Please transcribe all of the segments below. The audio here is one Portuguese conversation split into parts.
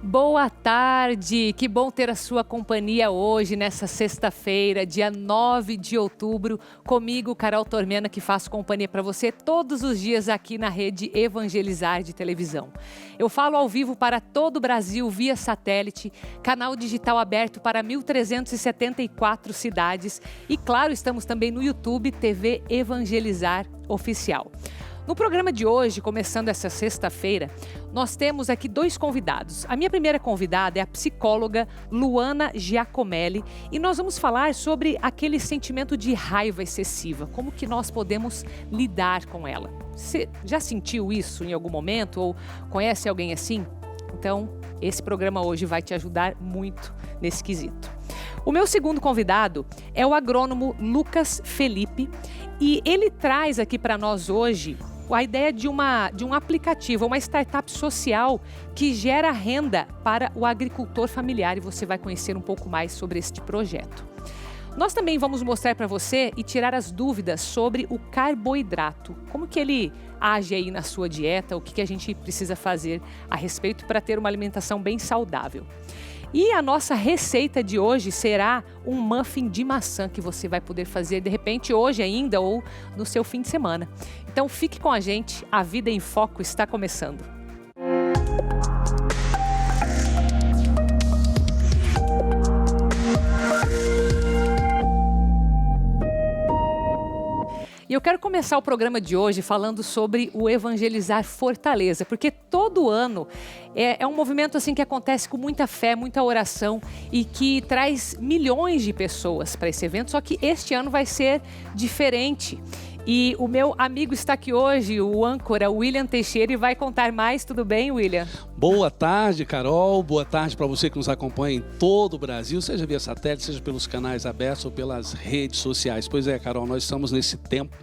Boa tarde, que bom ter a sua companhia hoje, nessa sexta-feira, dia 9 de outubro, comigo, Carol Tormena, que faço companhia para você todos os dias aqui na rede Evangelizar de televisão. Eu falo ao vivo para todo o Brasil via satélite, canal digital aberto para 1.374 cidades e, claro, estamos também no YouTube, TV Evangelizar Oficial. No programa de hoje, começando essa sexta-feira, nós temos aqui dois convidados. A minha primeira convidada é a psicóloga Luana Giacomelli e nós vamos falar sobre aquele sentimento de raiva excessiva, como que nós podemos lidar com ela. Você já sentiu isso em algum momento ou conhece alguém assim? Então, esse programa hoje vai te ajudar muito nesse quesito. O meu segundo convidado é o agrônomo Lucas Felipe e ele traz aqui para nós hoje a ideia de um aplicativo, uma startup social que gera renda para o agricultor familiar e você vai conhecer um pouco mais sobre este projeto. Nós também vamos mostrar para você e tirar as dúvidas sobre o carboidrato, como que ele age aí na sua dieta, o que a gente precisa fazer a respeito para ter uma alimentação bem saudável. E a nossa receita de hoje será um muffin de maçã que você vai poder fazer de repente hoje ainda ou no seu fim de semana. Então fique com a gente, a Vida em Foco está começando. E eu quero começar o programa de hoje falando sobre o Evangelizar Fortaleza, porque todo ano é um movimento assim que acontece com muita fé, muita oração e que traz milhões de pessoas para esse evento, só que este ano vai ser diferente. E o meu amigo está aqui hoje, o âncora William Teixeira, e vai contar mais. Tudo bem, William? Boa tarde, Carol. Boa tarde para você que nos acompanha em todo o Brasil, seja via satélite, seja pelos canais abertos ou pelas redes sociais. Pois é, Carol, nós estamos nesse tempo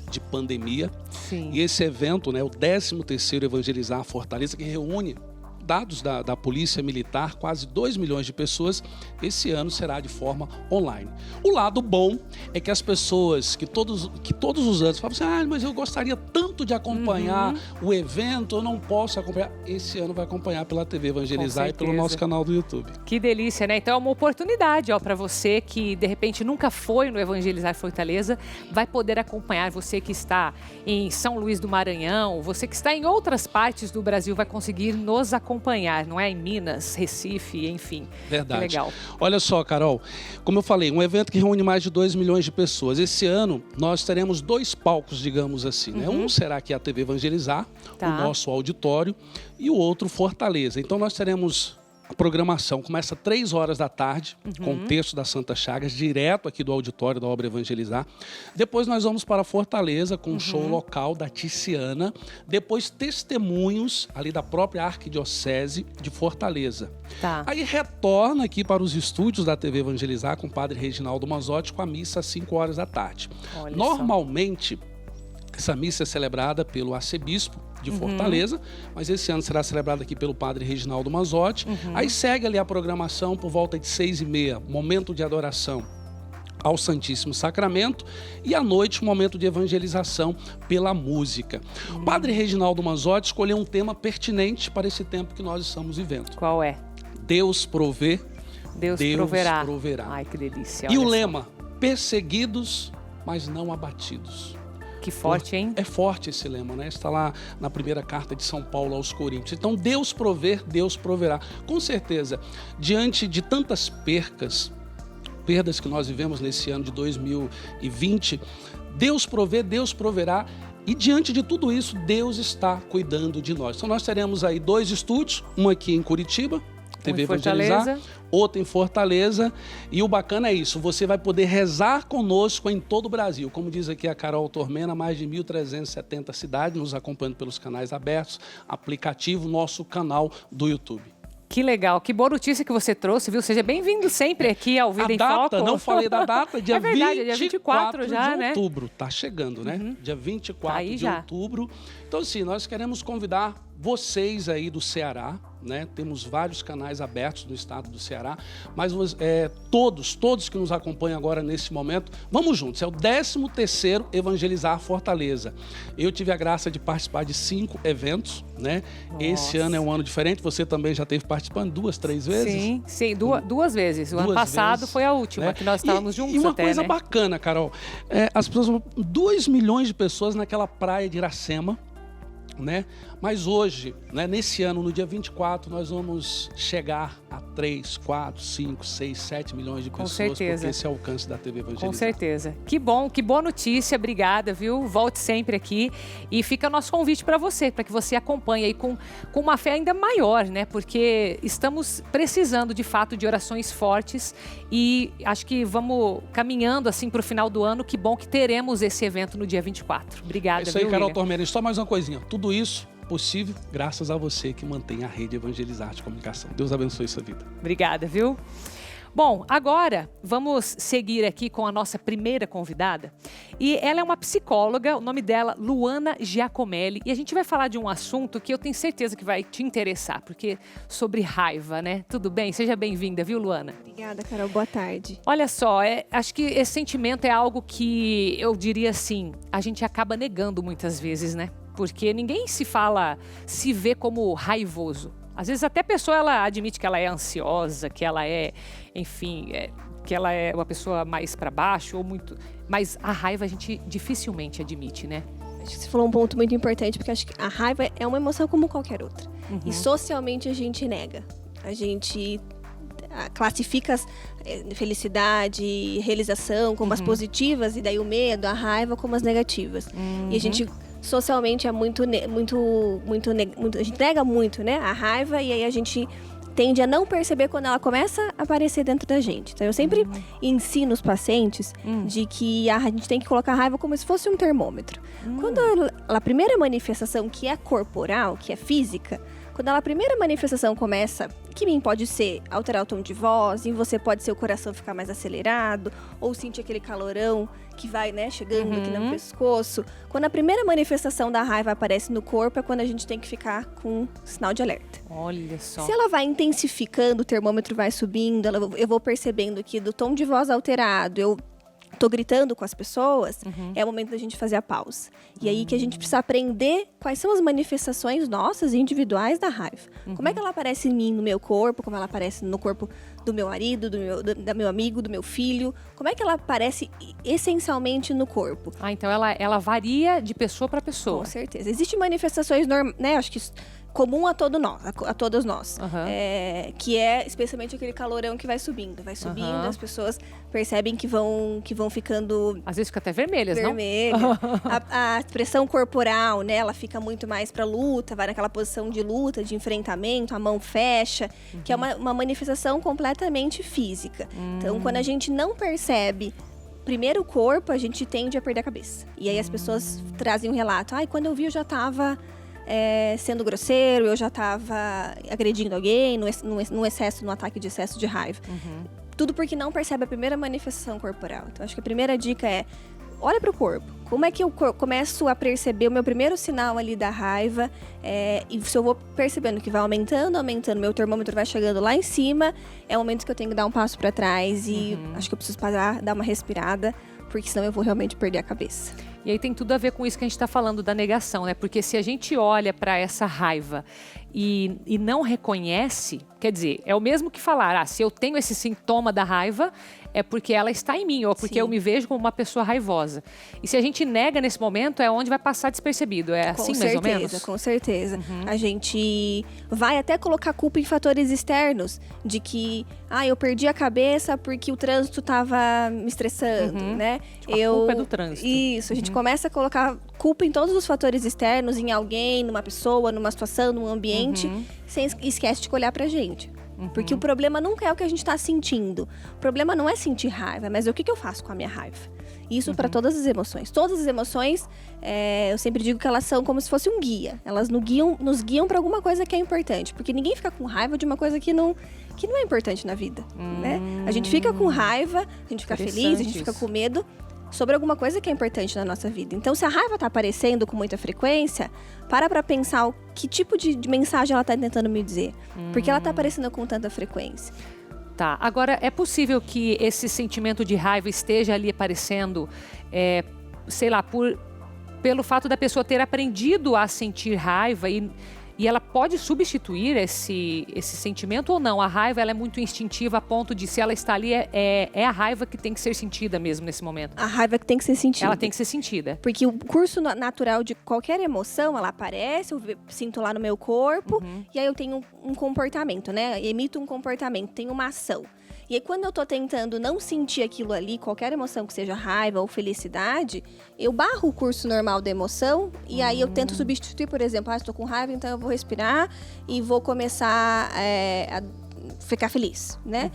de pandemia. Sim. E esse evento, né, o 13º Evangelizar Fortaleza, que reúne dados da Polícia Militar, quase 2 milhões de pessoas, esse ano será de forma online. O lado bom é que as pessoas que todos os anos falam assim, mas eu gostaria tanto de acompanhar o evento, eu não posso acompanhar. Esse ano vai acompanhar pela TV Evangelizar e pelo nosso canal do YouTube. Que delícia, né? Então é uma oportunidade para você que de repente nunca foi no Evangelizar Fortaleza, vai poder acompanhar. Você que está em São Luís do Maranhão, você que está em outras partes do Brasil vai conseguir nos acompanhar, não é? Em Minas, Recife, enfim. Verdade. Que legal. Olha só, Carol, como eu falei, um evento que reúne mais de 2 milhões de pessoas. Esse ano nós teremos 2 palcos, digamos assim, né? Um será aqui a TV Evangelizar, o nosso auditório, e o outro Fortaleza. Então nós teremos a programação, começa 3 horas da tarde, com o texto da Santa Chagas, direto aqui do auditório da Obra Evangelizar. Depois nós vamos para Fortaleza, com um show local da Ticiana. Depois testemunhos ali da própria Arquidiocese de Fortaleza. Tá. Aí retorna aqui para os estúdios da TV Evangelizar com o padre Reginaldo Manzotti, com a missa às 5 horas da tarde. Olha Normalmente, essa missa é celebrada pelo arcebispo de Fortaleza, mas esse ano será celebrada aqui pelo padre Reginaldo Manzotti. Aí segue ali a programação por volta de 6h30, momento de adoração ao Santíssimo Sacramento, e à noite, momento de evangelização pela música. O padre Reginaldo Manzotti escolheu um tema pertinente para esse tempo que nós estamos vivendo. Qual é? Deus provê, Deus proverá. Ai, que delícia. E o olha só. lema, perseguidos, mas não abatidos. Que forte, hein? É forte esse lema, né? Está lá na primeira carta de São Paulo aos Coríntios. Então, Deus prover, Deus proverá. Com certeza, diante de tantas perdas que nós vivemos nesse ano de 2020, Deus provê, Deus proverá. E diante de tudo isso, Deus está cuidando de nós. Então, nós teremos aí 2 estúdios, um aqui em Curitiba, TV Evangelizar, outra em Fortaleza, e o bacana é isso, você vai poder rezar conosco em todo o Brasil, como diz aqui a Carol Tormena, mais de 1.370 cidades, nos acompanhando pelos canais abertos, aplicativo, nosso canal do YouTube. Que legal, que boa notícia que você trouxe, viu? Seja bem-vindo sempre aqui ao Vida em Foco. A data, não falei da data, dia, é verdade, 24 dia 24 já, de outubro, tá chegando, né? Dia 24 aí de já. outubro. Então, assim, nós queremos convidar vocês aí do Ceará, né? Temos vários canais abertos no estado do Ceará, mas todos que nos acompanham agora nesse momento, vamos juntos, é o 13º Evangelizar Fortaleza. Eu tive a graça de participar de 5 eventos, né? Nossa. Esse ano é um ano diferente, você também já esteve participando 2, 3 vezes? Sim, duas vezes. O ano passado foi a última, né? Que nós estávamos juntos. E uma até, coisa né? bacana, Carol, as pessoas, 2 milhões de pessoas naquela praia de Iracema, né? Mas hoje, né, nesse ano, no dia 24, nós vamos chegar a 3, 4, 5, 6, 7 milhões de pessoas. Com certeza. Porque esse é o alcance da TV Evangelizar. Com certeza. Que bom, que boa notícia. Obrigada, viu? Volte sempre aqui. E fica nosso convite para que você acompanhe aí com uma fé ainda maior, né? Porque estamos precisando, de fato, de orações fortes e acho que vamos caminhando assim para o final do ano. Que bom que teremos esse evento no dia 24. Obrigada, isso aí, viu, Carol Tormena. Só mais uma coisinha. Tudo isso possível graças a você que mantém a rede Evangelizar de Comunicação. Deus abençoe sua vida. Obrigada, viu? Bom, agora vamos seguir aqui com a nossa primeira convidada. E ela é uma psicóloga, o nome dela Luana Giacomelli. E a gente vai falar de um assunto que eu tenho certeza que vai te interessar, porque sobre raiva, né? Tudo bem? Seja bem-vinda, viu, Luana? Obrigada, Carol. Boa tarde. Olha só, acho que esse sentimento é algo que eu diria assim, a gente acaba negando muitas vezes, né? Porque ninguém se vê como raivoso. Às vezes até a pessoa ela admite que ela é ansiosa, que ela é, enfim, que ela é uma pessoa mais para baixo ou muito... Mas a raiva a gente dificilmente admite, né? Acho que você falou um ponto muito importante, porque acho que a raiva é uma emoção como qualquer outra. Uhum. E socialmente a gente nega. A gente classifica felicidade e realização como as positivas, e daí o medo, a raiva como as negativas. E a gente... Socialmente é muito, a gente nega muito, né, a raiva, e aí a gente tende a não perceber quando ela começa a aparecer dentro da gente. Então eu sempre ensino os pacientes de que a gente tem que colocar a raiva como se fosse um termômetro. Quando a primeira manifestação, que é corporal, que é física, quando a primeira manifestação começa, que pode ser alterar o tom de voz, em você pode ser o coração ficar mais acelerado, ou sentir aquele calorão que vai, né, chegando aqui no pescoço. Quando a primeira manifestação da raiva aparece no corpo, é quando a gente tem que ficar com sinal de alerta. Olha só. Se ela vai intensificando, o termômetro vai subindo, eu vou percebendo que do tom de voz alterado, eu tô gritando com as pessoas, é o momento da gente fazer a pausa. E aí que a gente precisa aprender quais são as manifestações nossas, individuais da raiva. Como é que ela aparece em mim, no meu corpo, como ela aparece no corpo do meu marido, do meu amigo, do meu filho. Como é que ela aparece essencialmente no corpo? Ah, então ela varia de pessoa para pessoa. Com certeza. Existem manifestações normais, né? Acho que comum a todos nós, que é especialmente aquele calorão que vai subindo, as pessoas percebem que vão ficando... Às vezes fica até vermelhas, não? A expressão corporal, né, ela fica muito mais para luta, vai naquela posição de luta, de enfrentamento, a mão fecha, que é uma manifestação completamente física. Então, quando a gente não percebe primeiro o corpo, a gente tende a perder a cabeça. E aí as pessoas trazem um relato, quando eu vi eu já estava... sendo grosseiro, eu já estava agredindo alguém, no ataque de excesso de raiva. Tudo porque não percebe a primeira manifestação corporal. Então, acho que a primeira dica é, olha para o corpo. Como é que eu começo a perceber o meu primeiro sinal ali da raiva? E se eu vou percebendo que vai aumentando, meu termômetro vai chegando lá em cima, é o momento que eu tenho que dar um passo para trás e acho que eu preciso parar, dar uma respirada, porque senão eu vou realmente perder a cabeça. E aí tem tudo a ver com isso que a gente está falando da negação, né? Porque se a gente olha para essa raiva e não reconhece, quer dizer, é o mesmo que falar, se eu tenho esse sintoma da raiva, é porque ela está em mim, ou porque eu me vejo como uma pessoa raivosa. E se a gente nega nesse momento, é onde vai passar despercebido. É assim mais ou menos? Com certeza. A gente vai até colocar a culpa em fatores externos, de que, eu perdi a cabeça porque o trânsito estava me estressando, né? A culpa é do trânsito. Isso, a gente começa a colocar culpa em todos os fatores externos, em alguém, numa pessoa, numa situação, num ambiente, sem esquece de olhar pra gente. Porque o problema nunca é o que a gente está sentindo. O problema não é sentir raiva, mas é o que eu faço com a minha raiva. Isso para todas as emoções. Todas as emoções, eu sempre digo que elas são como se fosse um guia. Elas nos guiam para alguma coisa que é importante. Porque ninguém fica com raiva de uma coisa que não é importante na vida. Né? A gente fica com raiva, a gente fica feliz, a gente fica com medo sobre alguma coisa que é importante na nossa vida. Então, se a raiva tá aparecendo com muita frequência, para pensar que tipo de mensagem ela tá tentando me dizer. Por que ela tá aparecendo com tanta frequência? Tá, agora é possível que esse sentimento de raiva esteja ali aparecendo, sei lá, pelo fato da pessoa ter aprendido a sentir raiva e ela pode substituir esse sentimento ou não? A raiva ela é muito instintiva a ponto de, se ela está ali, é a raiva que tem que ser sentida mesmo nesse momento. A raiva que tem que ser sentida. Ela tem que ser sentida. Porque o curso natural de qualquer emoção, ela aparece, eu sinto lá no meu corpo, e aí eu tenho um comportamento, né? Emito um comportamento, tenho uma ação. E aí, quando eu tô tentando não sentir aquilo ali, qualquer emoção que seja raiva ou felicidade, eu barro o curso normal da emoção e aí eu tento substituir, por exemplo, estou com raiva, então eu vou respirar e vou começar a ficar feliz, né?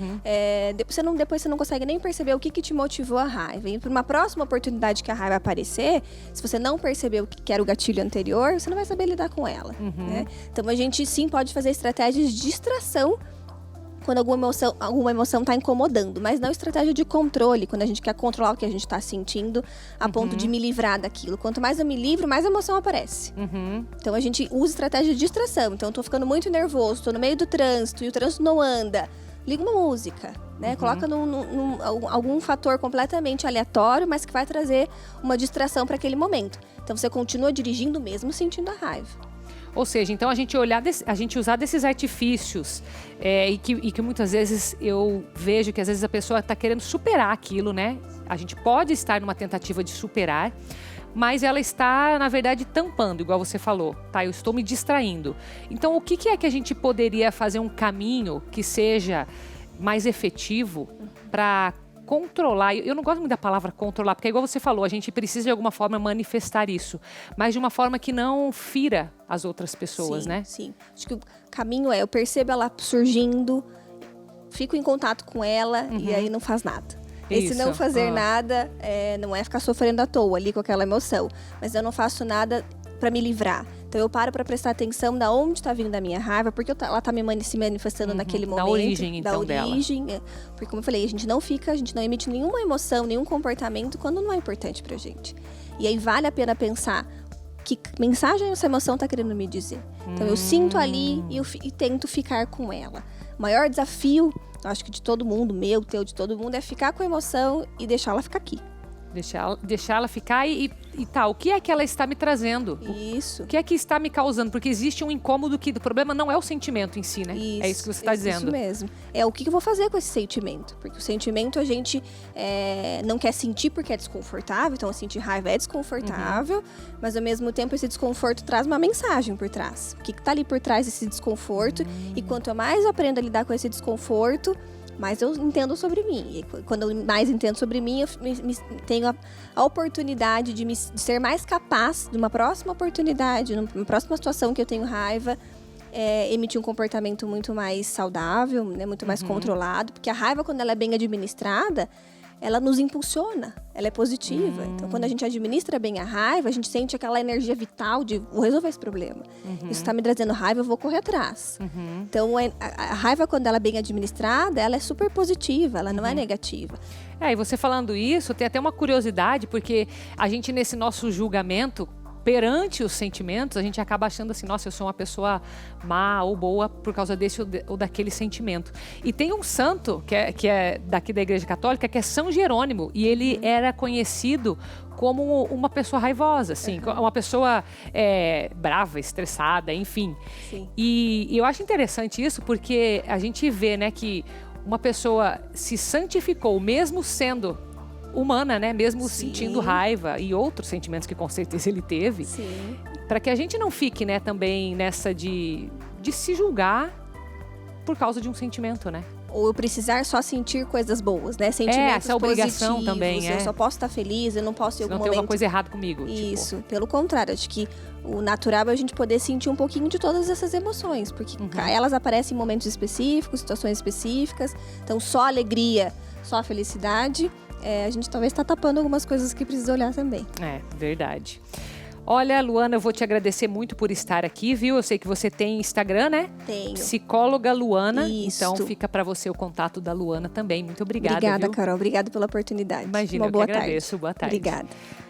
Depois você não consegue nem perceber o que te motivou a raiva. E para uma próxima oportunidade que a raiva aparecer, se você não percebeu o que era o gatilho anterior, você não vai saber lidar com ela, né? Então, a gente sim pode fazer estratégias de distração quando alguma emoção está incomodando, mas não estratégia de controle, quando a gente quer controlar o que a gente está sentindo a ponto de me livrar daquilo. Quanto mais eu me livro, mais a emoção aparece. Então a gente usa estratégia de distração. Então eu tô ficando muito nervoso, tô no meio do trânsito e o trânsito não anda. Liga uma música, né? Coloca algum fator completamente aleatório, mas que vai trazer uma distração para aquele momento. Então você continua dirigindo mesmo sentindo a raiva. Ou seja, então a gente usar desses artifícios e que muitas vezes eu vejo que às vezes a pessoa está querendo superar aquilo, né? A gente pode estar numa tentativa de superar, mas ela está, na verdade, tampando, igual você falou, tá? Eu estou me distraindo. Então, o que é que a gente poderia fazer um caminho que seja mais efetivo para controlar? Eu não gosto muito da palavra controlar, porque igual você falou, a gente precisa de alguma forma manifestar isso, mas de uma forma que não fira as outras pessoas, sim, né? Sim, acho que o caminho eu percebo ela surgindo, fico em contato com ela e aí não faz nada. Esse não fazer nada não é ficar sofrendo à toa ali com aquela emoção, mas eu não faço nada para me livrar. Então eu paro para prestar atenção da onde está vindo a minha raiva, porque ela está se manifestando naquele momento. Da origem, então, dela. Porque, como eu falei, a gente não emite nenhuma emoção, nenhum comportamento quando não é importante pra gente. E aí vale a pena pensar que mensagem essa emoção está querendo me dizer. Então eu sinto ali e tento ficar com ela. O maior desafio, eu acho que de todo mundo, meu, teu, de todo mundo, é ficar com a emoção e deixar ela ficar aqui. Deixar ela ficar e tá, o que é que ela está me trazendo? Isso. O que é que está me causando? Porque existe um incômodo que o problema não é o sentimento em si, né? É isso que você está dizendo. Isso mesmo. É o que eu vou fazer com esse sentimento. Porque o sentimento a gente não quer sentir porque é desconfortável. Então, sentir raiva é desconfortável. Mas, ao mesmo tempo, esse desconforto traz uma mensagem por trás. O que está ali por trás desse desconforto? E quanto mais eu aprendo a lidar com esse desconforto, mais eu entendo sobre mim. E quando eu mais entendo sobre mim, eu tenho a oportunidade de ser mais capaz, numa próxima oportunidade, numa próxima situação que eu tenho raiva, emitir um comportamento muito mais saudável, né, muito mais controlado. Porque a raiva, quando ela é bem administrada, ela nos impulsiona, ela é positiva. Então, quando a gente administra bem a raiva, a gente sente aquela energia vital de vou resolver esse problema. Isso está me trazendo raiva, eu vou correr atrás. Então, a raiva, quando ela é bem administrada, ela é super positiva, ela não é negativa. E você falando isso, tem até uma curiosidade, porque a gente, nesse nosso julgamento, perante os sentimentos, a gente acaba achando assim, nossa, eu sou uma pessoa má ou boa por causa desse ou daquele sentimento. E tem um santo, que é daqui da Igreja Católica, que é São Jerônimo, e ele era conhecido como uma pessoa raivosa, assim, uma pessoa brava, estressada, enfim. Sim. E eu acho interessante isso, porque a gente vê, né, que uma pessoa se santificou, mesmo sendo humana, né? Mesmo sentindo raiva e outros sentimentos que com certeza ele teve. Para que a gente não fique, né, também nessa de se julgar por causa de um sentimento, né? Ou eu precisar só sentir coisas boas, né? Sentimentos essa obrigação positivos, também, eu só posso estar feliz, eu não posso em algum momento... Não tem alguma coisa errada comigo. Isso, pelo contrário, acho que o natural é a gente poder sentir um pouquinho de todas essas emoções, porque elas aparecem em momentos específicos, situações específicas, então só alegria, só felicidade... a gente talvez está tapando algumas coisas que precisa olhar também. Verdade. Olha, Luana, eu vou te agradecer muito por estar aqui, viu? Eu sei que você tem Instagram, né? Tenho. Psicóloga Luana. Isso. Então fica para você o contato da Luana também. Muito obrigada, Obrigada, viu? Carol. Obrigada pela oportunidade. Imagina, Uma eu boa que agradeço. tarde. Boa tarde. Obrigada.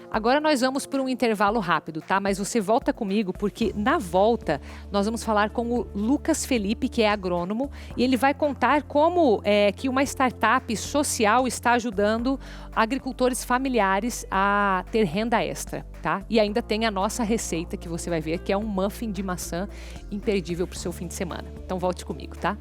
Agora nós vamos para um intervalo rápido, tá? Mas você volta comigo, porque na volta nós vamos falar com o Lucas Felipe, que é agrônomo, e ele vai contar como que uma startup social está ajudando agricultores familiares a ter renda extra, tá? E ainda tem a nossa receita que você vai ver, que é um muffin de maçã imperdível para o seu fim de semana. Então volte comigo, tá?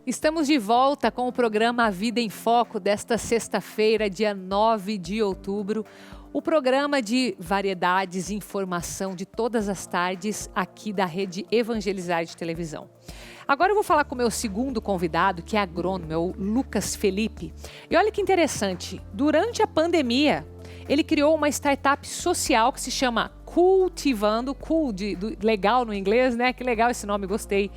Estamos de volta com o programa A Vida em Foco desta sexta-feira, dia 9 de outubro. O programa de variedades e informação de todas as tardes aqui da Rede Evangelizar de Televisão. Agora eu vou falar com o meu segundo convidado, que é agrônomo, é o Lucas Felipe. E olha que interessante, durante a pandemia, ele criou uma startup social que se chama Cultivando, legal no inglês, né? Que legal esse nome, gostei.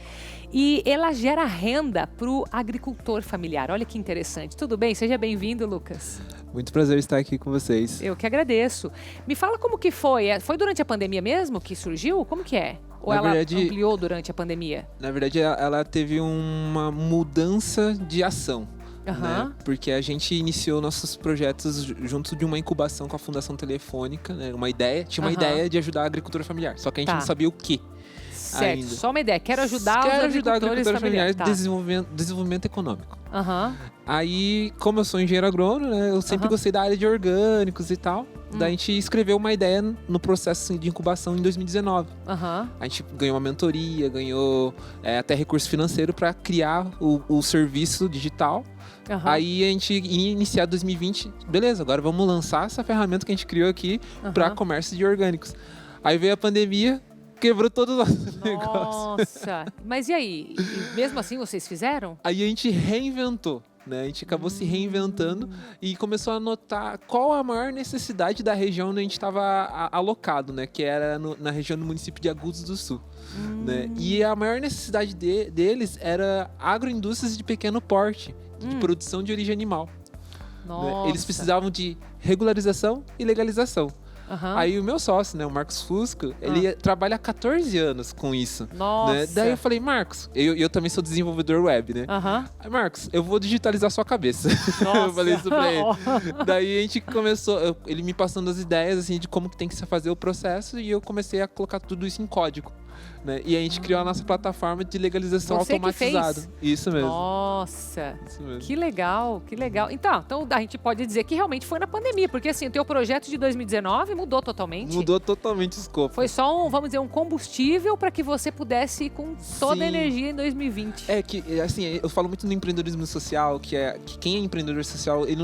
E ela gera renda para o agricultor familiar. Olha que interessante. Tudo bem? Seja bem-vindo, Lucas. Muito prazer estar aqui com vocês. Eu que agradeço. Me fala como que foi. Foi durante a pandemia mesmo que surgiu? Como que é? Ou ela ampliou durante a pandemia? Na verdade, ela teve uma mudança de ação. Né? Porque a gente iniciou nossos projetos junto de uma incubação com a Fundação Telefônica, né? Tinha uma ideia de ajudar a agricultura familiar, só que a gente não sabia o quê. Certo, ainda. Só uma ideia, quero ajudar os agricultores familiares. Desenvolvimento econômico. Aí, como eu sou engenheiro agrônomo, né, eu sempre gostei da área de orgânicos e tal. Daí a gente escreveu uma ideia no processo de incubação em 2019. A gente ganhou uma mentoria, ganhou até recurso financeiro para criar o serviço digital. Aí a gente ia iniciar 2020, beleza, agora vamos lançar essa ferramenta que a gente criou aqui para comércio de orgânicos. Aí veio a pandemia, quebrou todos os nossos negócios. Nossa, mas e aí? E mesmo assim vocês fizeram? Aí a gente reinventou. Né? A gente acabou se reinventando e começou a notar qual a maior necessidade da região onde a gente estava alocado, né? Que era na região do município de Agudos do Sul. Né? E a maior necessidade deles era agroindústrias de pequeno porte, de produção de origem animal. Né? Eles precisavam de regularização e legalização. Aí o meu sócio, né, o Marcos Fusco, ele trabalha há 14 anos com isso. Né? Daí eu falei, Marcos, eu também sou desenvolvedor web, né? Aí, Marcos, eu vou digitalizar sua cabeça. Eu falei isso pra ele. Daí a gente começou, ele me passando as ideias assim, de como que tem que se fazer o processo e eu comecei a colocar tudo isso em código. Né? E a gente criou a nossa plataforma de legalização automatizada. Isso mesmo. Nossa, isso mesmo. Que legal, que legal. Então a gente pode dizer que realmente foi na pandemia, porque assim, o teu projeto de 2019 mudou totalmente. Mudou totalmente o escopo. Foi só vamos dizer, um combustível para que você pudesse ir com toda a energia em 2020. É que, assim, eu falo muito no empreendedorismo social, que quem é empreendedor social, ele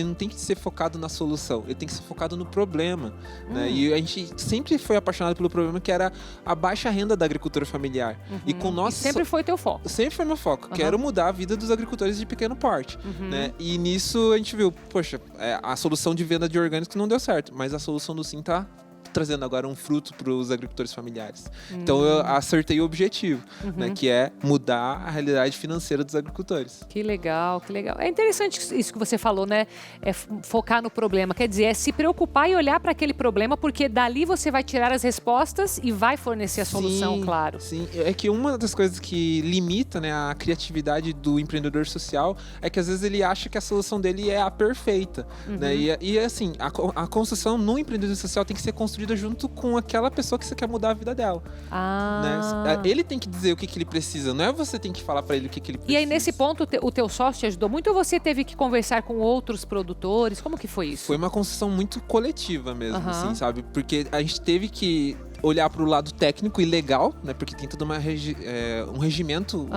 não tem que ser focado na solução, ele tem que ser focado no problema. Né? E a gente sempre foi apaixonado pelo problema, que era a baixa renda da agricultura familiar. E com nossa... sempre foi teu foco. Sempre foi meu foco. Quero mudar a vida dos agricultores de pequeno porte. Né? E nisso a gente viu, poxa, a solução de venda de orgânicos não deu certo, mas a solução do Sim tá trazendo agora um fruto para os agricultores familiares. Então eu acertei o objetivo, né, que é mudar a realidade financeira dos agricultores. Que legal, que legal. É interessante isso que você falou, né? É focar no problema. Quer dizer, é se preocupar e olhar para aquele problema, porque dali você vai tirar as respostas e vai fornecer a solução, claro. Sim, é que uma das coisas que limita, né, a criatividade do empreendedor social é que às vezes ele acha que a solução dele é a perfeita. Né? E assim, a construção no empreendedorismo social tem que ser construída junto com aquela pessoa que você quer mudar a vida dela. Né? Ele tem que dizer o que ele precisa, não é você tem que falar para ele o que ele precisa. E aí, nesse ponto, o teu sócio te ajudou muito ou você teve que conversar com outros produtores? Como que foi isso? Foi uma construção muito coletiva mesmo, assim, sabe? Porque a gente teve que olhar para o lado técnico e legal, né? Porque tem todo um regimento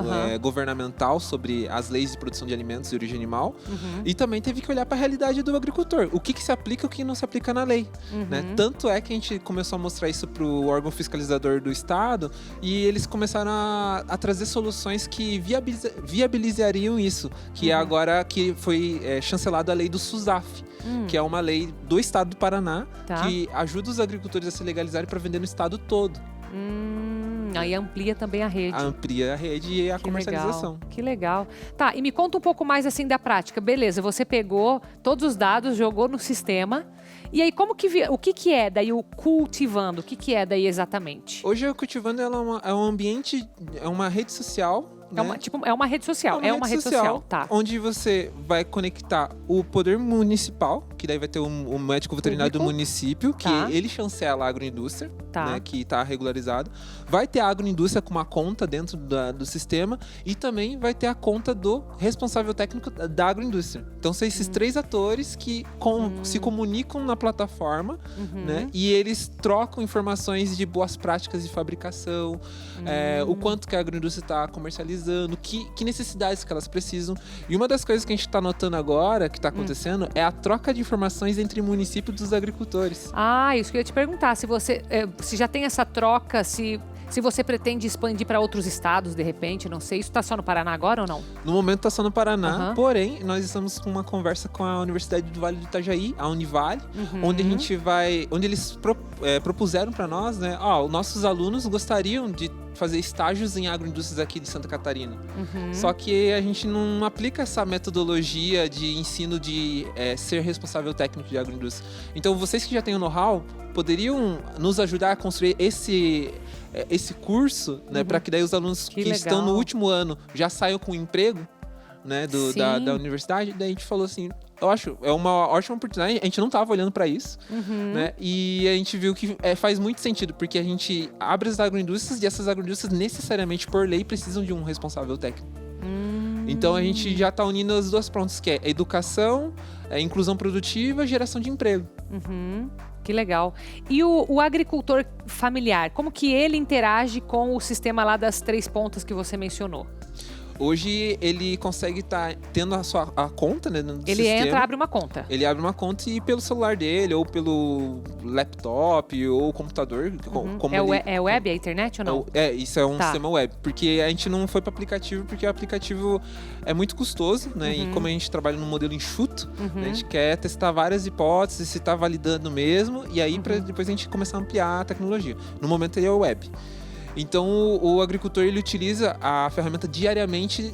governamental sobre as leis de produção de alimentos e origem animal. E também teve que olhar para a realidade do agricultor. O que se aplica e o que não se aplica na lei. Né? Tanto é que a gente começou a mostrar isso para o órgão fiscalizador do Estado e eles começaram a trazer soluções que viabilizariam isso. Que é agora que foi chancelada a lei do SUSAF. Que é uma lei do Estado do Paraná que ajuda os agricultores a se legalizarem para vender no Estado todo. Aí amplia também a rede. Amplia a rede e a Que comercialização. legal, que legal. Tá, e me conta um pouco mais assim da prática. Beleza, você pegou todos os dados, jogou no sistema. E aí, o que é daí o cultivando? O que é daí exatamente? Hoje o Cultivando ela é um ambiente, é uma rede social. É uma, é uma rede social. É uma rede social, tá. Onde você vai conectar o poder municipal, que daí vai ter o médico veterinário do município, que ele chancela a agroindústria, né, que está regularizado. Vai ter a agroindústria com uma conta dentro do sistema e também vai ter a conta do responsável técnico da agroindústria. Então são esses três atores que se comunicam na plataforma, né, e eles trocam informações de boas práticas de fabricação, o quanto que a agroindústria está comercializando, que necessidades que elas precisam. E uma das coisas que a gente está notando agora, que está acontecendo, é a troca de informações entre municípios dos agricultores. Ah, isso que eu ia te perguntar. Se já tem essa troca, se você pretende expandir para outros estados, de repente, não sei. Isso está só no Paraná agora ou não? No momento está só no Paraná, porém, nós estamos com uma conversa com a Universidade do Vale do Itajaí, a Univale, onde eles propuseram para nós, né? Os nossos alunos gostariam de fazer estágios em agroindústrias aqui de Santa Catarina. Só que a gente não aplica essa metodologia de ensino de ser responsável técnico de agroindústria. Então, vocês que já têm o know-how, poderiam nos ajudar a construir esse curso, né, para que daí os alunos que estão no último ano já saiam com emprego, né, da universidade. Daí a gente falou assim, eu acho, é uma ótima oportunidade, a gente não estava olhando para isso, né, e a gente viu que faz muito sentido, porque a gente abre as agroindústrias e essas agroindústrias necessariamente, por lei, precisam de um responsável técnico. Então a gente já está unindo as duas frontes, que é educação, inclusão produtiva e geração de emprego. Que legal. E o agricultor familiar, como que ele interage com o sistema lá das 3 pontas que você mencionou? Hoje ele consegue estar tendo a conta, né, no ele sistema. entra, abre uma conta. Ele abre uma conta e pelo celular dele, ou pelo laptop, ou computador. É web, é internet ou não? Isso é um sistema web. Porque a gente não foi para aplicativo, porque o aplicativo é muito custoso, né? E como a gente trabalha num modelo enxuto, né, a gente quer testar várias hipóteses, se está validando mesmo, e aí para depois a gente começar a ampliar a tecnologia. No momento ele é o web. Então, o agricultor ele utiliza a ferramenta diariamente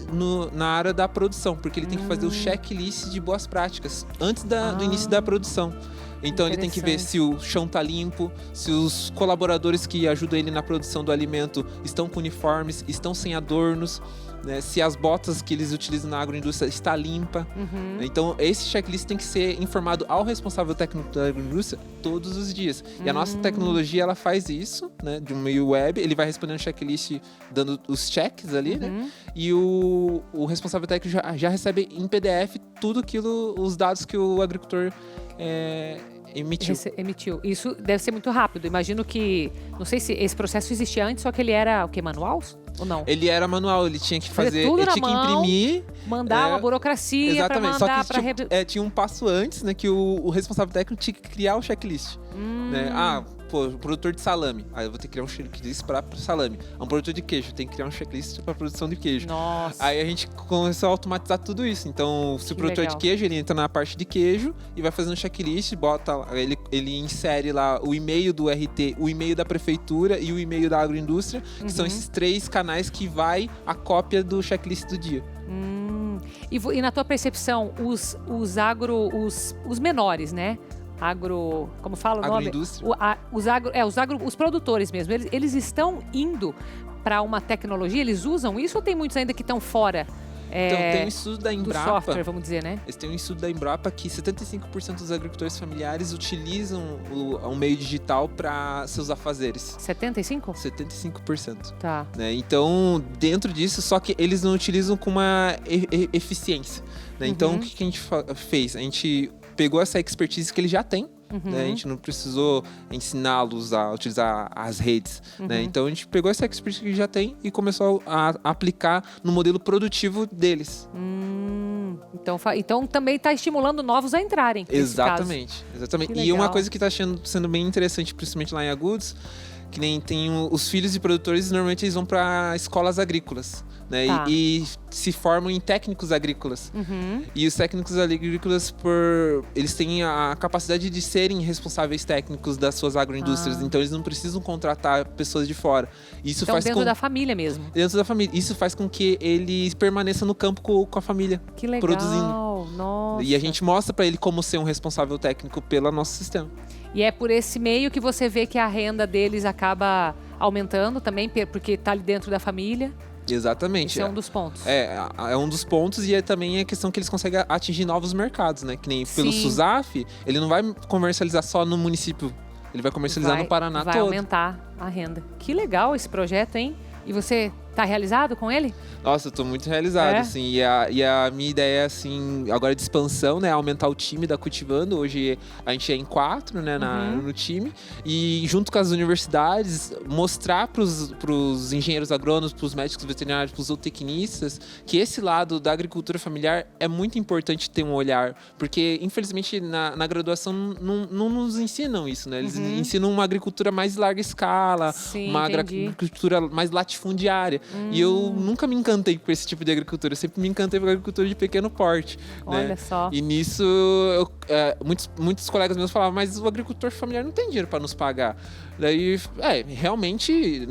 na área da produção, porque ele tem que fazer o checklist de boas práticas antes do início da produção. Então, ele tem que ver se o chão está limpo, se os colaboradores que ajudam ele na produção do alimento estão com uniformes, estão sem adornos, né, se as botas que eles utilizam na agroindústria está limpa. Então, esse checklist tem que ser informado ao responsável técnico da agroindústria todos os dias. E a nossa tecnologia, ela faz isso, né, de um meio web. Ele vai respondendo o checklist, dando os checks ali, né? E o responsável técnico já recebe em PDF tudo aquilo, os dados que o agricultor emitiu. Isso deve ser muito rápido. Imagino que, não sei se esse processo existia antes, só que ele era o quê? Manual? Ou não? Ele era manual, ele tinha que fazer, tudo ele na tinha mão, que imprimir. Mandar uma burocracia para mandar. Só que tinha um passo antes, né, que o responsável técnico tinha que criar o checklist. Né? Produtor de salame. Aí eu vou ter que criar um checklist para salame. Um produtor de queijo, tem que criar um checklist para produção de queijo. Nossa. Aí a gente começou a automatizar tudo isso. Então, se o produtor de queijo, ele entra na parte de queijo e vai fazendo um checklist, ele insere lá o e-mail do RT, o e-mail da prefeitura e o e-mail da agroindústria, que são esses 3 canais que vai a cópia do checklist do dia. E na tua percepção, os menores, né? Como fala o nome? Os produtores mesmo, eles estão indo para uma tecnologia, eles usam isso ou tem muitos ainda que estão fora? Então, tem um estudo da Embrapa. Do software, vamos dizer, né? Tem um estudo da Embrapa que 75% dos agricultores familiares utilizam o meio digital para seus afazeres. 75? 75%. Tá. Né? Então, dentro disso, só que eles não utilizam com uma eficiência. Né? Então, o que a gente fez? A gente pegou essa expertise que ele já tem, né? A gente não precisou ensiná-los a utilizar as redes, né? Então a gente pegou essa expertise que já tem e começou a aplicar no modelo produtivo deles. Então também está estimulando novos a entrarem. Exatamente. E uma coisa que está sendo bem interessante, principalmente lá em Agudos, Que nem tem os filhos de produtores, normalmente eles vão para escolas agrícolas, né? Tá. E se formam em técnicos agrícolas. E os técnicos agrícolas, eles têm a capacidade de serem responsáveis técnicos das suas agroindústrias. Então, eles não precisam contratar pessoas de fora. Isso Então, faz dentro da família mesmo. Dentro da família. Isso faz com que ele permaneça no campo com a família. Que legal. Produzindo. Nossa. E a gente mostra para ele como ser um responsável técnico pelo nosso sistema. E é por esse meio que você vê que a renda deles acaba aumentando também, porque está ali dentro da família. Exatamente. Esse é um dos pontos. É um dos pontos, e também a questão que eles conseguem atingir novos mercados, né? Que nem pelo Sim. SUSAF, ele não vai comercializar só no município, ele vai comercializar no Paraná vai todo. aumentar a renda. Que legal esse projeto, hein? E você tá realizado com ele? Nossa, eu tô muito realizado, assim. E a minha ideia, assim, agora de expansão, né? Aumentar o time da Cultivando. Hoje a gente é em 4, né? No time. E junto com as universidades, mostrar pros engenheiros agrônomos, pros médicos veterinários, pros zootecnistas, que esse lado da agricultura familiar é muito importante ter um olhar. Porque, infelizmente, na graduação não nos ensinam isso, né? Eles ensinam uma agricultura mais larga escala, Sim, uma entendi. agricultura mais latifundiária. E eu nunca me encantei por esse tipo de agricultura. Eu sempre me encantei por agricultura de pequeno porte. Olha né? só. E nisso, muitos colegas meus falavam, mas o agricultor familiar não tem dinheiro para nos pagar. Daí, realmente,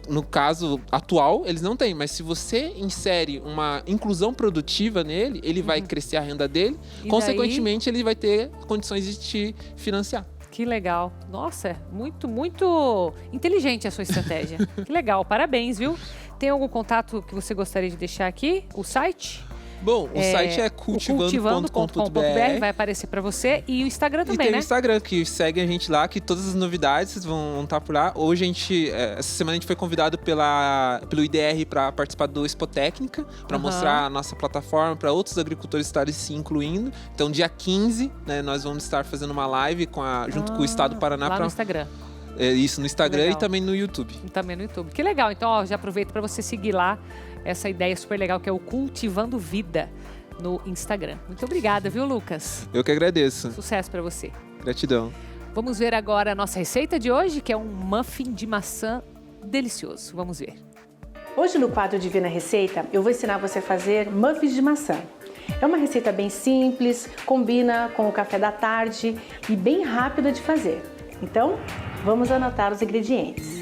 no caso atual, eles não têm. Mas se você insere uma inclusão produtiva nele, ele vai crescer a renda dele. E Consequentemente, ele vai ter condições de te financiar. Que legal. Nossa, muito, muito inteligente a sua estratégia. Que legal, parabéns, viu? Tem algum contato que você gostaria de deixar aqui? O site? Bom, o site é cultivando.com.br. Vai aparecer para você. E o Instagram E também, tem né? o Instagram, que segue a gente lá, que todas as novidades vão estar por lá. Hoje essa semana a gente foi convidado pelo IDR para participar do Expo Técnica, para mostrar a nossa plataforma para outros agricultores estarem se incluindo. Então, dia 15, né, nós vamos estar fazendo uma live junto com o Estado do Paraná. Lá no Instagram. Isso, no Instagram Legal. e também no YouTube. E também no YouTube. Que legal. Então, ó, já aproveito para você seguir lá essa ideia super legal que é o Cultivando Vida no Instagram. Muito obrigada, viu, Lucas? Eu que agradeço. Sucesso para você. Gratidão. Vamos ver agora a nossa receita de hoje, que é um muffin de maçã delicioso. Vamos ver. Hoje no quadro Divina Receita, eu vou ensinar você a fazer muffins de maçã. É uma receita bem simples, combina com o café da tarde e bem rápida de fazer. Então, vamos anotar os ingredientes.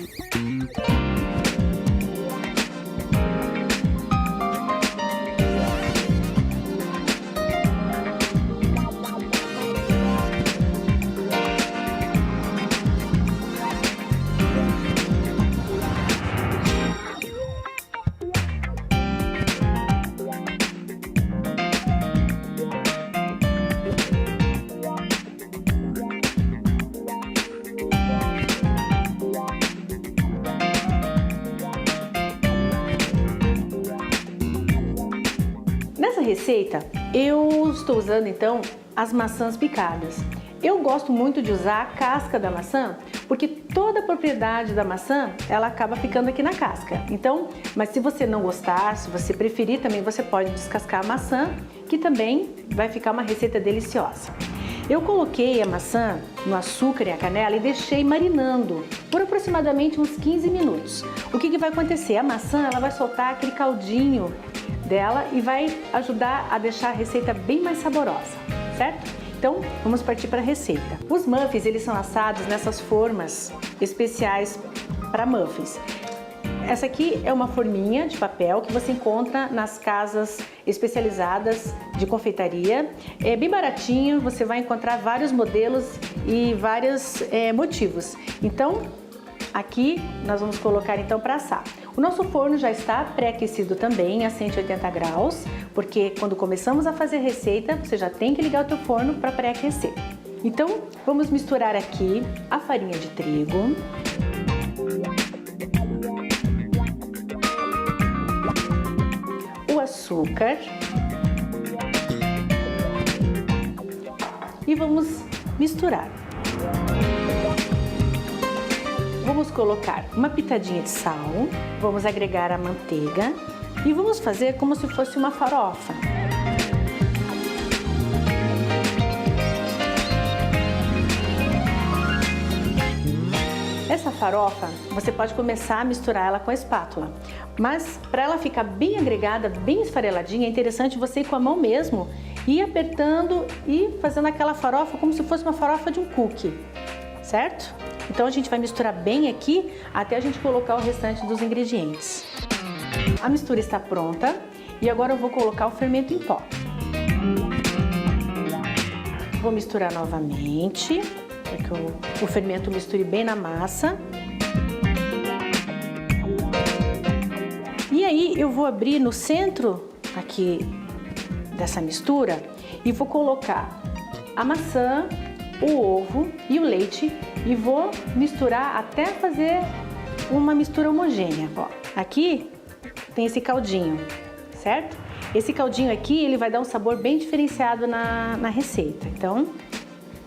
Nessa receita, eu estou usando então as maçãs picadas. Eu gosto muito de usar a casca da maçã, porque toda a propriedade da maçã, ela acaba ficando aqui na casca. Então, mas se você não gostar, se você preferir também, você pode descascar a maçã, que também vai ficar uma receita deliciosa. Eu coloquei a maçã no açúcar e a canela e deixei marinando por aproximadamente uns 15 minutos. O que vai acontecer? A maçã ela vai soltar aquele caldinho dela e vai ajudar a deixar a receita bem mais saborosa, certo? Então, vamos partir para a receita. Os muffins, eles são assados nessas formas especiais para muffins. Essa aqui é uma forminha de papel que você encontra nas casas especializadas de confeitaria. É bem baratinho, você vai encontrar vários modelos e vários motivos. Então, aqui nós vamos colocar então para assar. O nosso forno já está pré-aquecido também a 180 graus, porque quando começamos a fazer a receita, você já tem que ligar o teu forno para pré-aquecer. Então, vamos misturar aqui a farinha de trigo, o açúcar e vamos misturar. Vamos colocar uma pitadinha de sal, vamos agregar a manteiga e vamos fazer como se fosse uma farofa. Essa farofa, você pode começar a misturar ela com a espátula. Mas para ela ficar bem agregada, bem esfareladinha, é interessante você ir com a mão mesmo, ir apertando e fazendo aquela farofa como se fosse uma farofa de um cookie, certo? Então a gente vai misturar bem aqui até a gente colocar o restante dos ingredientes. A mistura está pronta e agora eu vou colocar o fermento em pó. Vou misturar novamente, para que o fermento misture bem na massa. E aí eu vou abrir no centro aqui dessa mistura e vou colocar a maçã, o ovo e o leite e vou misturar até fazer uma mistura homogênea. Ó, aqui tem esse caldinho, certo? Esse caldinho aqui, ele vai dar um sabor bem diferenciado na receita. Então,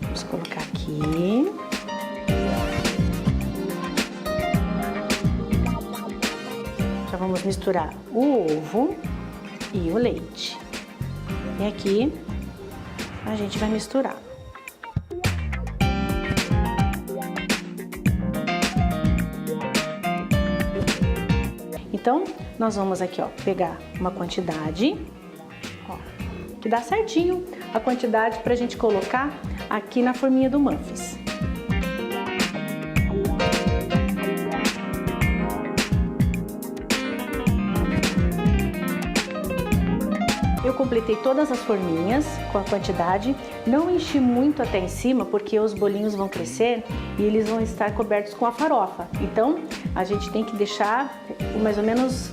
vamos colocar aqui. Já vamos misturar o ovo e o leite. E aqui a gente vai misturar. Então, nós vamos aqui, ó, pegar uma quantidade, ó, que dá certinho a quantidade para a gente colocar aqui na forminha do muffins. Eu completei todas as forminhas com a quantidade, não enchi muito até em cima porque os bolinhos vão crescer e eles vão estar cobertos com a farofa. Então a gente tem que deixar mais ou menos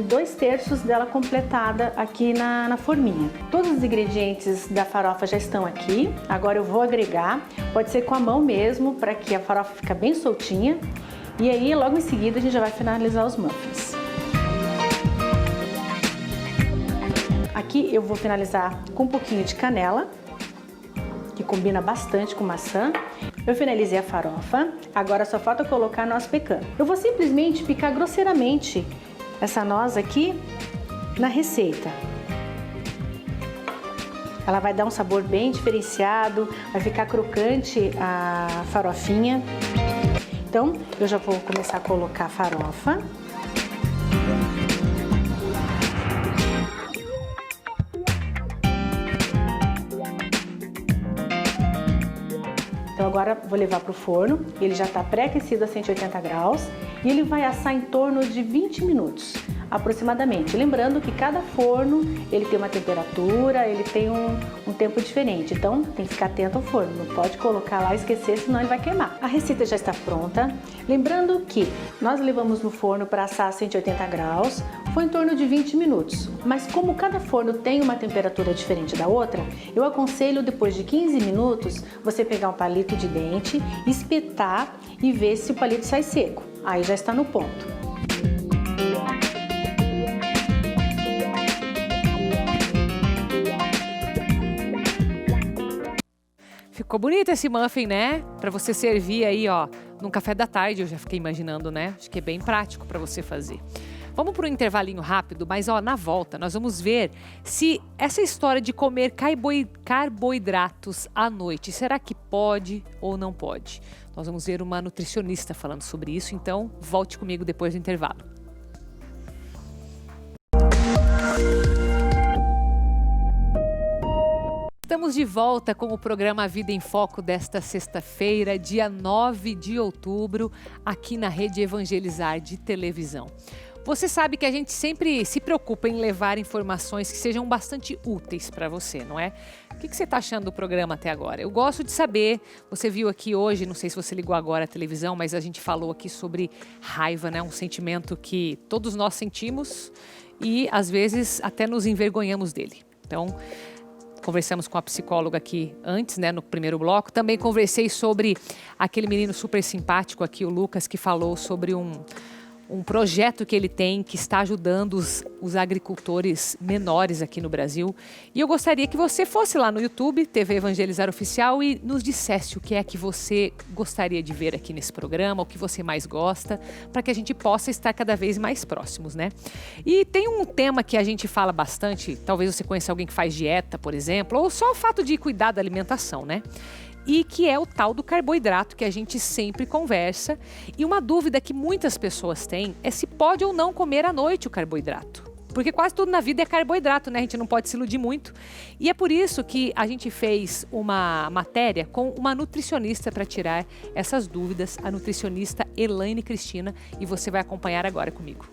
2/3 dela completada aqui na forminha. Todos os ingredientes da farofa já estão aqui, agora eu vou agregar, pode ser com a mão mesmo para que a farofa fique bem soltinha e aí logo em seguida a gente já vai finalizar os muffins. Aqui eu vou finalizar com um pouquinho de canela, que combina bastante com maçã. Eu finalizei a farofa, agora só falta colocar a noz pecan. Eu vou simplesmente picar grosseiramente essa noz aqui na receita. Ela vai dar um sabor bem diferenciado, vai ficar crocante a farofinha. Então, eu já vou começar a colocar a farofa. Então agora vou levar para o forno, ele já está pré-aquecido a 180 graus e ele vai assar em torno de 20 minutos aproximadamente. Lembrando que cada forno ele tem uma temperatura, ele tem um tempo diferente, então tem que ficar atento ao forno, não pode colocar lá e esquecer, senão ele vai queimar. A receita já está pronta, lembrando que nós levamos no forno para assar a 180 graus, foi em torno de 20 minutos, mas como cada forno tem uma temperatura diferente da outra, eu aconselho depois de 15 minutos você pegar um palito de dente, espetar e ver se o palito sai seco, aí já está no ponto. Ficou bonito esse muffin, né? Para você servir aí, ó, num café da tarde, eu já fiquei imaginando, né? Acho que é bem prático para você fazer. Vamos para um intervalinho rápido, mas ó, na volta nós vamos ver se essa história de comer carboidratos à noite, será que pode ou não pode? Nós vamos ver uma nutricionista falando sobre isso, então volte comigo depois do intervalo. Estamos de volta com o programa Vida em Foco desta sexta-feira, dia 9 de outubro, aqui na Rede Evangelizar de televisão. Você sabe que a gente sempre se preocupa em levar informações que sejam bastante úteis para você, não é? O que você está achando do programa até agora? Eu gosto de saber, você viu aqui hoje, não sei se você ligou agora à televisão, mas a gente falou aqui sobre raiva, né? Um sentimento que todos nós sentimos e às vezes até nos envergonhamos dele. Então, conversamos com a psicóloga aqui antes, né, no primeiro bloco. Também conversei sobre aquele menino super simpático aqui, o Lucas, que falou sobre um projeto que ele tem que está ajudando os agricultores menores aqui no Brasil. E eu gostaria que você fosse lá no YouTube, TV Evangelizar Oficial, e nos dissesse o que é que você gostaria de ver aqui nesse programa, o que você mais gosta, para que a gente possa estar cada vez mais próximos, né? E tem um tema que a gente fala bastante, talvez você conheça alguém que faz dieta, por exemplo, ou só o fato de cuidar da alimentação, né? e que é o tal do carboidrato que a gente sempre conversa. E uma dúvida que muitas pessoas têm é se pode ou não comer à noite o carboidrato. Porque quase tudo na vida é carboidrato, né? A gente não pode se iludir muito. E é por isso que a gente fez uma matéria com uma nutricionista para tirar essas dúvidas, a nutricionista Elaine Cristina, e você vai acompanhar agora comigo.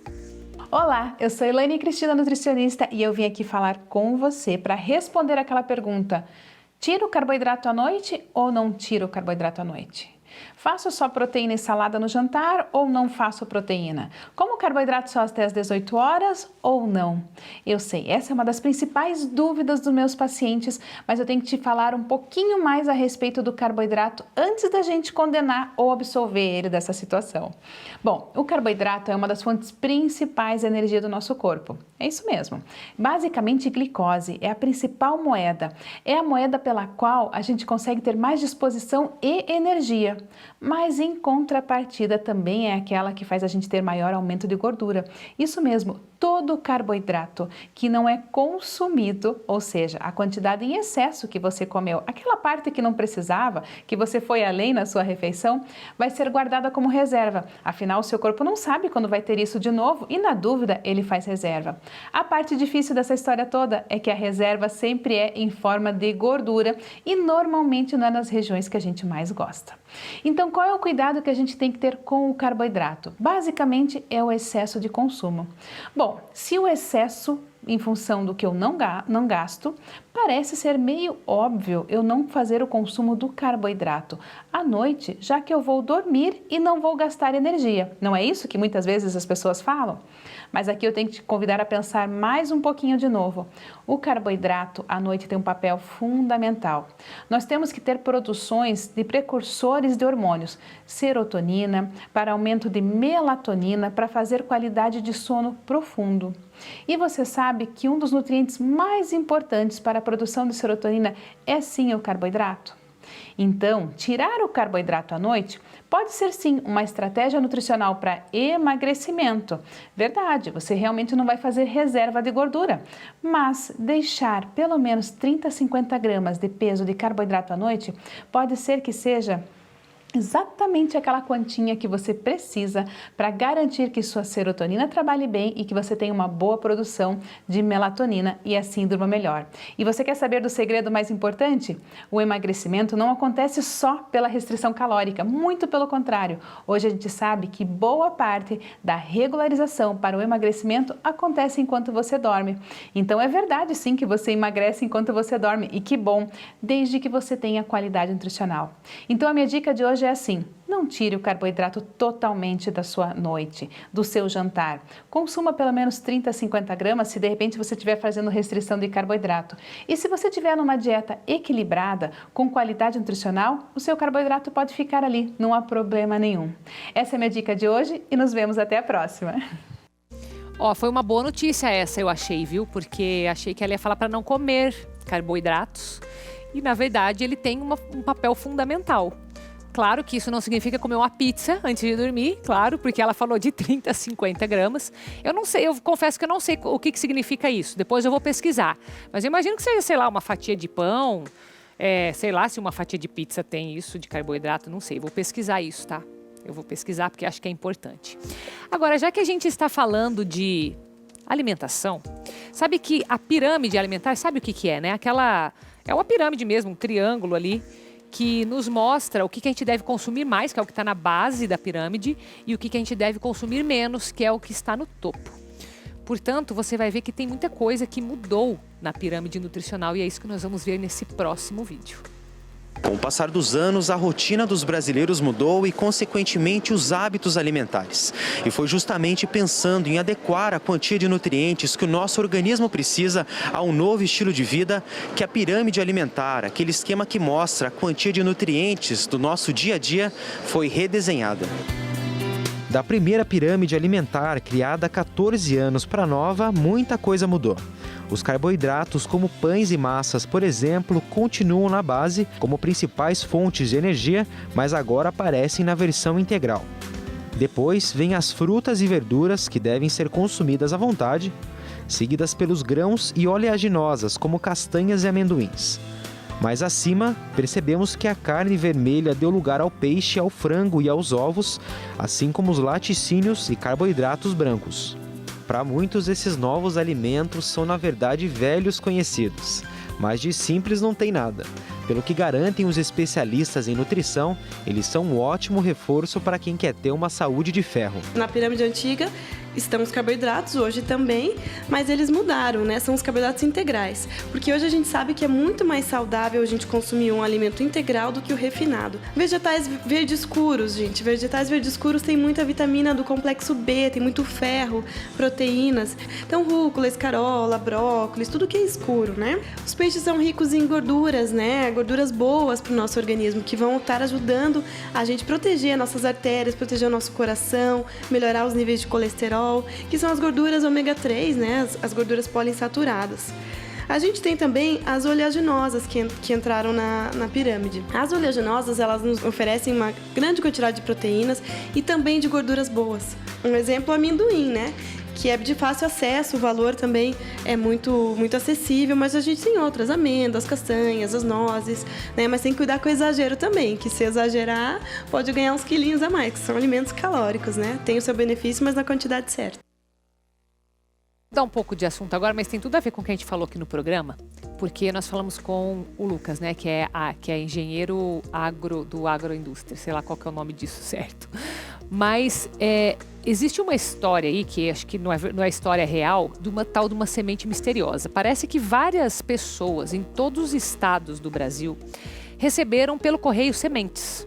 Olá, eu sou Elaine Cristina, nutricionista, e eu vim aqui falar com você para responder aquela pergunta: tiro o carboidrato à noite ou não tiro o carboidrato à noite? Faço só proteína e salada no jantar ou não faço proteína? Como carboidrato só até as 18 horas ou não? Eu sei, essa é uma das principais dúvidas dos meus pacientes, mas eu tenho que te falar um pouquinho mais a respeito do carboidrato antes da gente condenar ou absolver ele dessa situação. Bom, o carboidrato é uma das fontes principais de energia do nosso corpo. É isso mesmo. Basicamente, glicose é a principal moeda. É a moeda pela qual a gente consegue ter mais disposição e energia. Mas em contrapartida também é aquela que faz a gente ter maior aumento de gordura. Isso mesmo, todo carboidrato que não é consumido, ou seja, a quantidade em excesso que você comeu, aquela parte que não precisava, que você foi além na sua refeição, vai ser guardada como reserva. Afinal, o seu corpo não sabe quando vai ter isso de novo e, na dúvida, ele faz reserva. A parte difícil dessa história toda é que a reserva sempre é em forma de gordura e normalmente não é nas regiões que a gente mais gosta. Então, qual é o cuidado que a gente tem que ter com o carboidrato? Basicamente, é o excesso de consumo. Bom, se o excesso em função do que eu não gasto, parece ser meio óbvio eu não fazer o consumo do carboidrato à noite, já que eu vou dormir e não vou gastar energia. Não é isso que muitas vezes as pessoas falam? Mas aqui eu tenho que te convidar a pensar mais um pouquinho de novo. O carboidrato à noite tem um papel fundamental. Nós temos que ter produções de precursores de hormônios, serotonina, para aumento de melatonina, para fazer qualidade de sono profundo. E você sabe que um dos nutrientes mais importantes para a produção de serotonina é sim o carboidrato? Então, tirar o carboidrato à noite pode ser sim uma estratégia nutricional para emagrecimento. Verdade, você realmente não vai fazer reserva de gordura, mas deixar pelo menos 30 a 50 gramas de peso de carboidrato à noite pode ser que seja exatamente aquela quantia que você precisa para garantir que sua serotonina trabalhe bem e que você tenha uma boa produção de melatonina e assim durma melhor. E você quer saber do segredo mais importante? O emagrecimento não acontece só pela restrição calórica, muito pelo contrário. Hoje a gente sabe que boa parte da regularização para o emagrecimento acontece enquanto você dorme. Então é verdade sim que você emagrece enquanto você dorme e que bom, desde que você tenha qualidade nutricional. Então a minha dica de hoje é assim: não tire o carboidrato totalmente da sua noite, do seu jantar. Consuma pelo menos 30 a 50 gramas se de repente você estiver fazendo restrição de carboidrato. E se você estiver numa dieta equilibrada, com qualidade nutricional, o seu carboidrato pode ficar ali, não há problema nenhum. Essa é a minha dica de hoje e nos vemos até a próxima. Ó, foi uma boa notícia essa, eu achei, viu? Porque achei que ela ia falar para não comer carboidratos. E, na verdade, ele tem um papel fundamental. Claro que isso não significa comer uma pizza antes de dormir, claro, porque ela falou de 30 a 50 gramas. Eu não sei, eu confesso que eu não sei o que significa isso. Depois eu vou pesquisar. Mas eu imagino que seja, sei lá, uma fatia de pão, sei lá se uma fatia de pizza tem isso de carboidrato, não sei. Vou pesquisar isso, tá? Eu vou pesquisar porque acho que é importante. Agora, já que a gente está falando de alimentação, sabe que a pirâmide alimentar, sabe o que é, né? É uma pirâmide mesmo, um triângulo ali, que nos mostra o que a gente deve consumir mais, que é o que está na base da pirâmide, e o que a gente deve consumir menos, que é o que está no topo. Portanto, você vai ver que tem muita coisa que mudou na pirâmide nutricional e é isso que nós vamos ver nesse próximo vídeo. Com o passar dos anos, a rotina dos brasileiros mudou e, consequentemente, os hábitos alimentares. E foi justamente pensando em adequar a quantia de nutrientes que o nosso organismo precisa a um novo estilo de vida que a pirâmide alimentar, aquele esquema que mostra a quantia de nutrientes do nosso dia a dia, foi redesenhada. Da primeira pirâmide alimentar, criada há 14 anos, para a nova, muita coisa mudou. Os carboidratos, como pães e massas, por exemplo, continuam na base como principais fontes de energia, mas agora aparecem na versão integral. Depois vêm as frutas e verduras, que devem ser consumidas à vontade, seguidas pelos grãos e oleaginosas, como castanhas e amendoins. Mais acima, percebemos que a carne vermelha deu lugar ao peixe, ao frango e aos ovos, assim como os laticínios e carboidratos brancos. Para muitos, esses novos alimentos são, na verdade, velhos conhecidos, mas de simples não tem nada. Pelo que garantem os especialistas em nutrição, eles são um ótimo reforço para quem quer ter uma saúde de ferro. Na pirâmide antiga estão os carboidratos, hoje também, mas eles mudaram, né? São os carboidratos integrais. Porque hoje a gente sabe que é muito mais saudável a gente consumir um alimento integral do que o refinado. Vegetais verde escuros, gente. Vegetais verde escuros têm muita vitamina do complexo B, tem muito ferro, proteínas. Então, rúcula, escarola, brócolis, tudo que é escuro, né? Os peixes são ricos em gorduras, né? Gorduras boas para o nosso organismo, que vão estar ajudando a gente proteger nossas artérias, proteger o nosso coração, melhorar os níveis de colesterol, que são as gorduras ômega 3, né? As gorduras poliinsaturadas. A gente tem também as oleaginosas que entraram na pirâmide. As oleaginosas, elas nos oferecem uma grande quantidade de proteínas e também de gorduras boas. Um exemplo, o amendoim, né? Que é de fácil acesso, o valor também é muito acessível, mas a gente tem outras, amêndoas, castanhas, as nozes, né? Mas tem que cuidar com o exagero também, que se exagerar, pode ganhar uns quilinhos a mais, que são alimentos calóricos, né? Tem o seu benefício, mas na quantidade certa. Vou dar um pouco de assunto agora, mas tem tudo a ver com o que a gente falou aqui no programa, porque nós falamos com o Lucas, né, que é engenheiro do agroindústria, sei lá qual que é o nome disso certo. Mas existe uma história aí, que acho que não é história real, de uma semente misteriosa. Parece que várias pessoas em todos os estados do Brasil receberam pelo correio sementes.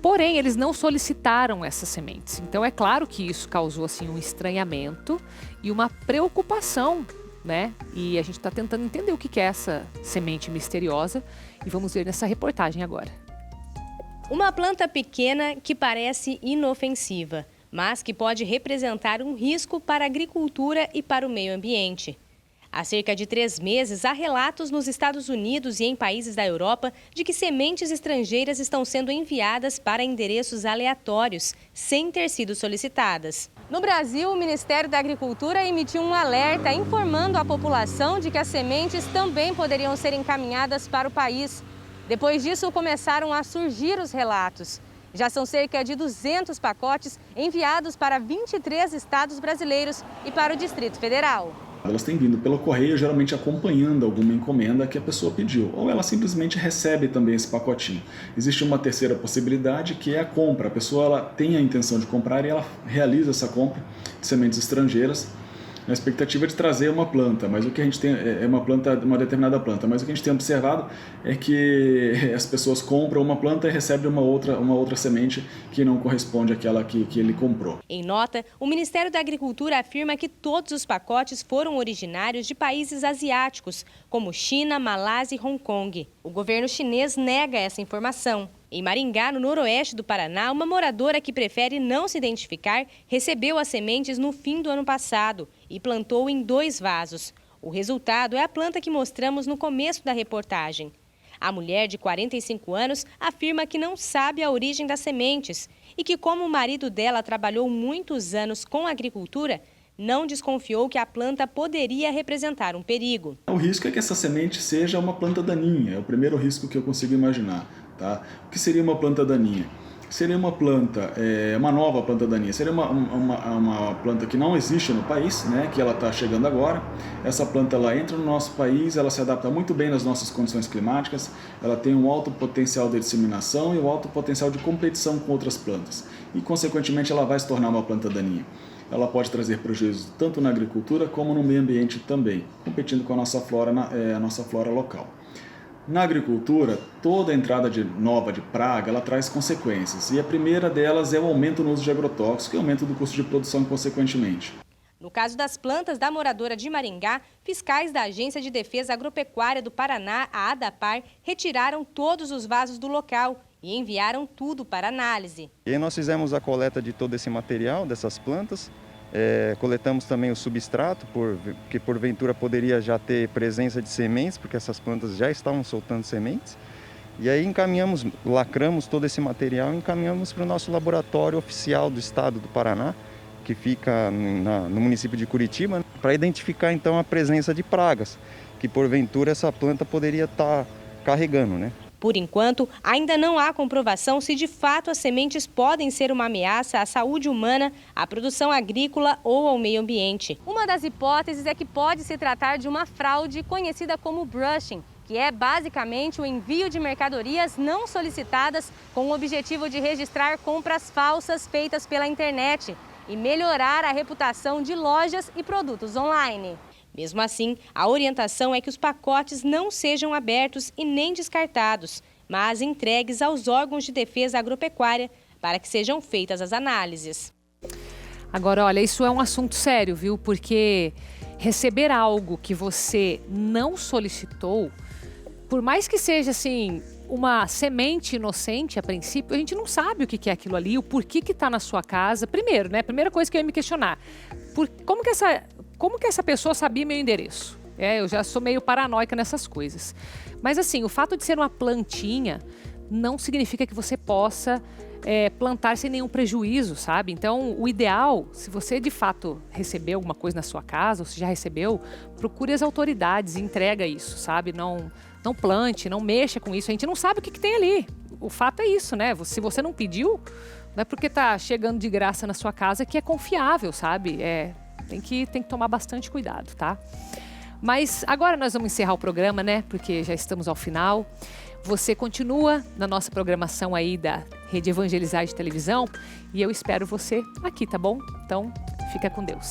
Porém, eles não solicitaram essas sementes. Então, é claro que isso causou assim, um estranhamento e uma preocupação, né? E a gente está tentando entender o que é essa semente misteriosa e vamos ver nessa reportagem agora. Uma planta pequena que parece inofensiva, mas que pode representar um risco para a agricultura e para o meio ambiente. Há cerca de 3 meses, há relatos nos Estados Unidos e em países da Europa de que sementes estrangeiras estão sendo enviadas para endereços aleatórios, sem ter sido solicitadas. No Brasil, o Ministério da Agricultura emitiu um alerta informando a população de que as sementes também poderiam ser encaminhadas para o país. Depois disso, começaram a surgir os relatos. Já são cerca de 200 pacotes enviados para 23 estados brasileiros e para o Distrito Federal. Elas têm vindo pelo correio, geralmente acompanhando alguma encomenda que a pessoa pediu, ou ela simplesmente recebe também esse pacotinho. Existe uma terceira possibilidade, que é a compra. A pessoa ela tem a intenção de comprar e ela realiza essa compra de sementes estrangeiras na expectativa de trazer uma planta, mas o que a gente tem é uma determinada planta, mas o que a gente tem observado é que as pessoas compram uma planta e recebem uma outra semente que não corresponde àquela que ele comprou. Em nota, o Ministério da Agricultura afirma que todos os pacotes foram originários de países asiáticos, como China, Malásia e Hong Kong. O governo chinês nega essa informação. Em Maringá, no noroeste do Paraná, uma moradora que prefere não se identificar recebeu as sementes no fim do ano passado e plantou em 2 vasos. O resultado é a planta que mostramos no começo da reportagem. A mulher, de 45 anos, afirma que não sabe a origem das sementes e que, como o marido dela trabalhou muitos anos com agricultura, não desconfiou que a planta poderia representar um perigo. O risco é que essa semente seja uma planta daninha, é o primeiro risco que eu consigo imaginar. Tá? O que seria uma planta daninha? Seria uma planta, uma nova planta daninha, seria uma planta que não existe no país, né? Que ela está chegando agora. Essa planta ela entra no nosso país, ela se adapta muito bem nas nossas condições climáticas, ela tem um alto potencial de disseminação e um alto potencial de competição com outras plantas. E, consequentemente, ela vai se tornar uma planta daninha. Ela pode trazer prejuízo tanto na agricultura como no meio ambiente também, competindo com a nossa flora local. Na agricultura, toda entrada nova de praga, ela traz consequências. E a primeira delas é o aumento no uso de agrotóxicos e o aumento do custo de produção, consequentemente. No caso das plantas da moradora de Maringá, fiscais da Agência de Defesa Agropecuária do Paraná, a ADAPAR, retiraram todos os vasos do local e enviaram tudo para análise. E aí nós fizemos a coleta de todo esse material, dessas plantas. Coletamos também o substrato, que porventura poderia já ter presença de sementes, porque essas plantas já estavam soltando sementes. E aí lacramos todo esse material e encaminhamos para o nosso laboratório oficial do estado do Paraná, que fica no município de Curitiba, para identificar então a presença de pragas, que porventura essa planta poderia estar carregando, né? Por enquanto, ainda não há comprovação se de fato as sementes podem ser uma ameaça à saúde humana, à produção agrícola ou ao meio ambiente. Uma das hipóteses é que pode se tratar de uma fraude conhecida como brushing, que é basicamente o envio de mercadorias não solicitadas com o objetivo de registrar compras falsas feitas pela internet e melhorar a reputação de lojas e produtos online. Mesmo assim, a orientação é que os pacotes não sejam abertos e nem descartados, mas entregues aos órgãos de defesa agropecuária para que sejam feitas as análises. Agora, olha, isso é um assunto sério, viu? Porque receber algo que você não solicitou, por mais que seja assim uma semente inocente a princípio, a gente não sabe o que é aquilo ali, o porquê que está na sua casa. Primeiro, né? Primeira coisa que eu ia me questionar, como que essa pessoa sabia meu endereço? Eu já sou meio paranoica nessas coisas. Mas assim, o fato de ser uma plantinha não significa que você possa plantar sem nenhum prejuízo, sabe? Então, o ideal, se você de fato recebeu alguma coisa na sua casa, ou se já recebeu, procure as autoridades e entrega isso, sabe? Não plante, não mexa com isso. A gente não sabe o que tem ali. O fato é isso, né? Se você não pediu, não é porque tá chegando de graça na sua casa que é confiável, sabe? Tem que tomar bastante cuidado, tá? Mas agora nós vamos encerrar o programa, né? Porque já estamos ao final. Você continua na nossa programação aí da Rede Evangelizar de Televisão e eu espero você aqui, tá bom? Então, fica com Deus.